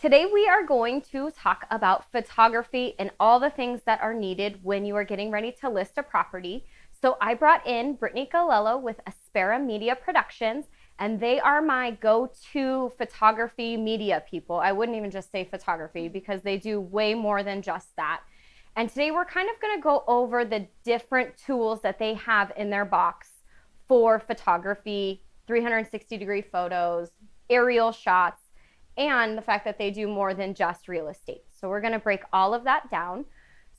Today we are going to talk about photography and all the things that are needed when you are getting ready to list a property. So I brought in Britni Gallello with Aspera Media Productions, and they are my go-to photography media people. I wouldn't even just say photography because they do way more than just that. And today we're kind of going to go over the different tools that they have in their box for photography, 360-degree photos, aerial shots, and the fact that they do more than just real estate. So we're going to break all of that down.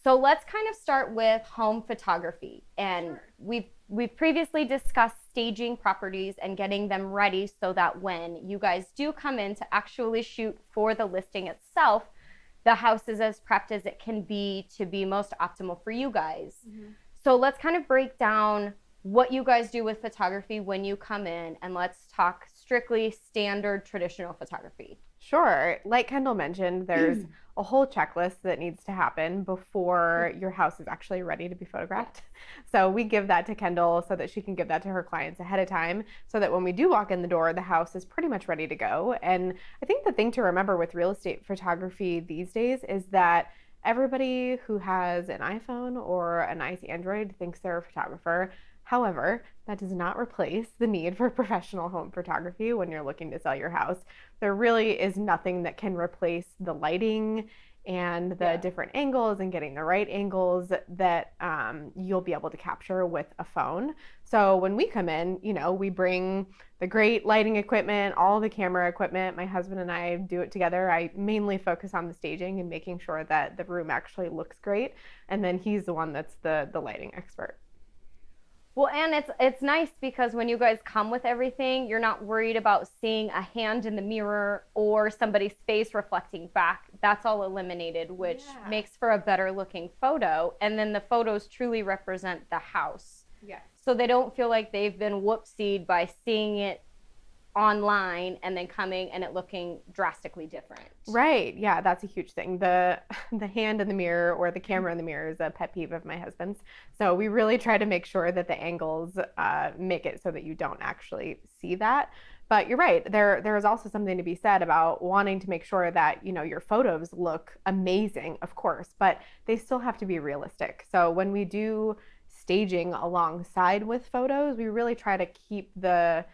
So let's kind of start with home photography. And Sure. we've previously discussed staging properties and getting them ready so that when you guys do come in to actually shoot for the listing itself, the house is as prepped as it can be to be most optimal for you guys. Mm-hmm. So let's kind of break down what you guys do with photography when you come in, and let's talk strictly standard traditional photography. Sure. Like Kendall mentioned, there's a whole checklist that needs to happen before your house is actually ready to be photographed. So we give that to Kendall so that she can give that to her clients ahead of time so that when we do walk in the door, the house is pretty much ready to go. And I think the thing to remember with real estate photography these days is that everybody who has an iPhone or a nice Android thinks they're a photographer. However, that does not replace the need for professional home photography when you're looking to sell your house. There really is nothing that can replace the lighting and the different angles and getting the right angles that you'll be able to capture with a phone. So when we come in, we bring the great lighting equipment, all the camera equipment. My husband and I do it together. I mainly focus on the staging and making sure that the room actually looks great. And then he's the one that's the lighting expert. Well, and it's nice because when you guys come with everything, you're not worried about seeing a hand in the mirror or somebody's face reflecting back. That's all eliminated, which makes for a better looking photo. And then the photos truly represent the house. Yes. So they don't feel like they've been whoopsied by seeing it online and then coming and it looking drastically different. Right. Yeah, that's a huge thing. The hand in the mirror or the camera in the mirror is a pet peeve of my husband's. So we really try to make sure that the angles make it so that you don't actually see that. But you're right. There is also something to be said about wanting to make sure that, your photos look amazing, of course, but they still have to be realistic. So when we do staging alongside with photos, we really try to keep the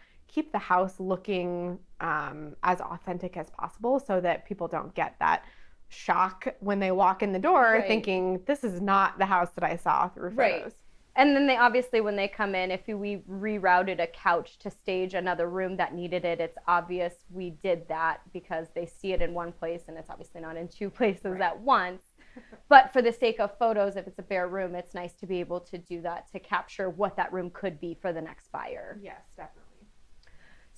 house looking as authentic as possible so that people don't get that shock when they walk in the door thinking this is not the house that I saw through photos. Right. And then they obviously, when they come in, if we rerouted a couch to stage another room that needed it, it's obvious we did that because they see it in one place and it's obviously not in two places at once. But for the sake of photos, if it's a bare room, it's nice to be able to do that to capture what that room could be for the next buyer. Yes, definitely.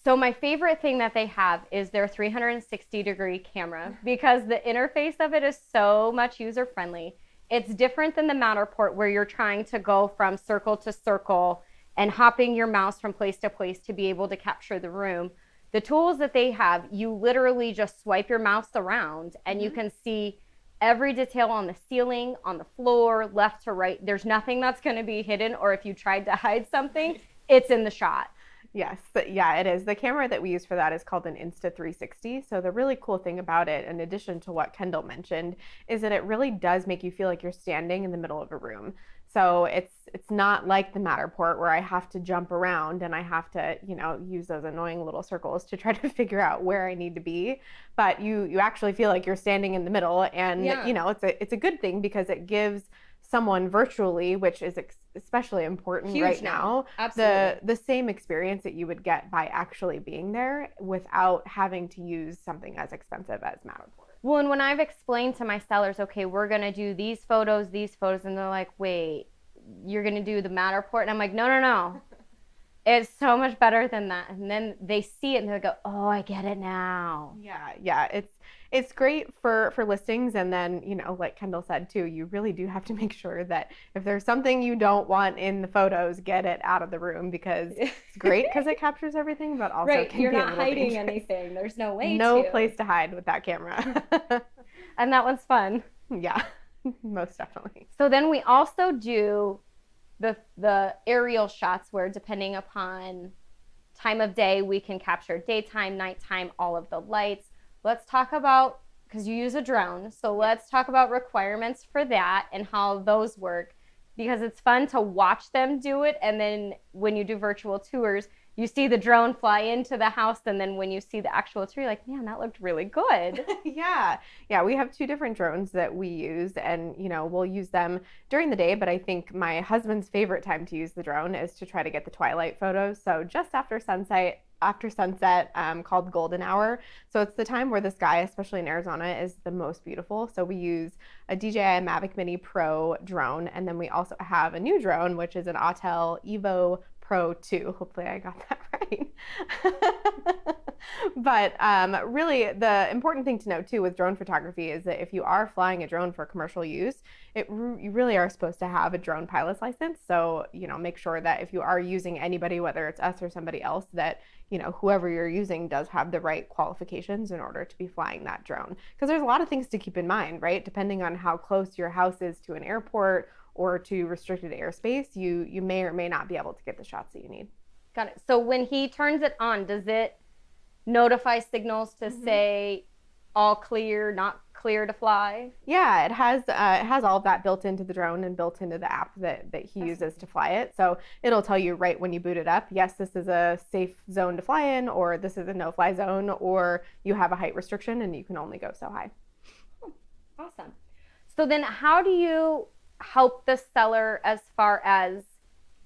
So my favorite thing that they have is their 360-degree camera because the interface of it is so much user-friendly. It's different than the Matterport where you're trying to go from circle to circle and hopping your mouse from place to place to be able to capture the room. The tools that they have, you literally just swipe your mouse around and you can see every detail on the ceiling, on the floor, left to right. There's nothing that's going to be hidden, or if you tried to hide something, it's in the shot. Yes, yeah, it is. The camera that we use for that is called an Insta360. So the really cool thing about it, in addition to what Kendall mentioned, is that it really does make you feel like you're standing in the middle of a room. So it's not like the Matterport where I have to jump around and I have to, use those annoying little circles to try to figure out where I need to be. But you actually feel like you're standing in the middle, and it's a good thing because it gives someone virtually, which is especially important right now, the same experience that you would get by actually being there without having to use something as expensive as Matterport. Well, and when I've explained to my sellers, okay, we're going to do these photos, and they're like, wait, you're going to do the Matterport? And I'm like, no. It's so much better than that. And then they see it and they go, oh, I get it now. Yeah. It's great for listings. And then, like Kendall said too, you really do have to make sure that if there's something you don't want in the photos, get it out of the room because it's great because it captures everything, but also can you're be not hiding dangerous. Anything. There's no way No place to hide with that camera. And that one's fun. Yeah, most definitely. So then we also do the aerial shots where, depending upon time of day, we can capture daytime, nighttime, all of the lights. Let's talk about because you use a drone. So let's talk about requirements for that and how those work, because it's fun to watch them do it. And then when you do virtual tours, you see the drone fly into the house, and then when you see the actual tour, you're like, man, that looked really good. Yeah. Yeah, we have two different drones that we use, and we'll use them during the day, but I think my husband's favorite time to use the drone is to try to get the twilight photos. So just after sunset, called golden hour. So it's the time where the sky, especially in Arizona, is the most beautiful. So we use a DJI Mavic Mini Pro drone, and then we also have a new drone, which is an Autel Evo Pro 2. Hopefully I got that right. But really, the important thing to note too with drone photography is that if you are flying a drone for commercial use, you really are supposed to have a drone pilot's license. So make sure that if you are using anybody, whether it's us or somebody else, that whoever you're using does have the right qualifications in order to be flying that drone. Because there's a lot of things to keep in mind, right? Depending on how close your house is to an airport or to restricted airspace, you may or may not be able to get the shots that you need. Got it. So when he turns it on, does it notify signals to say all clear, not clear to fly? Yeah, it has all of that built into the drone and built into the app that he uses to fly it. So it'll tell you right when you boot it up, yes, this is a safe zone to fly in, or this is a no-fly zone, or you have a height restriction and you can only go so high. Awesome. So then how do you help the seller as far as,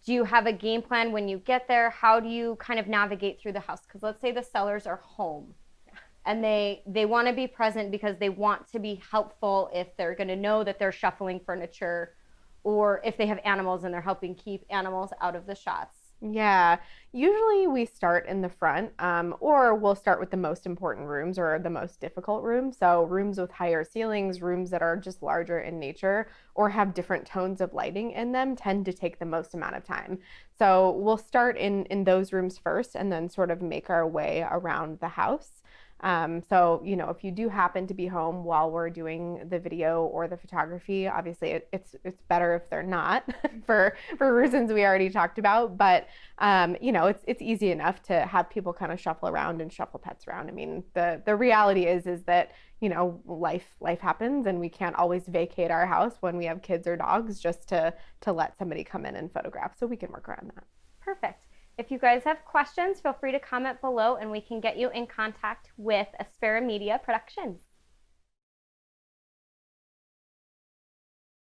do you have a game plan when you get there? How do you kind of navigate through the house? Because let's say the sellers are home and they want to be present because they want to be helpful if they're going to know that they're shuffling furniture, or if they have animals and they're helping keep animals out of the shots. Yeah, usually we start in the front, or we'll start with the most important rooms or the most difficult rooms. So rooms with higher ceilings, rooms that are just larger in nature or have different tones of lighting in them tend to take the most amount of time. So we'll start in those rooms first and then sort of make our way around the house. So, if you do happen to be home while we're doing the video or the photography, obviously it's better if they're not for reasons we already talked about. But, it's easy enough to have people kind of shuffle around and shuffle pets around. I mean, the reality is that, life happens and we can't always vacate our house when we have kids or dogs just to let somebody come in and photograph. So we can work around that. Perfect. If you guys have questions, feel free to comment below and we can get you in contact with Aspera Media Productions.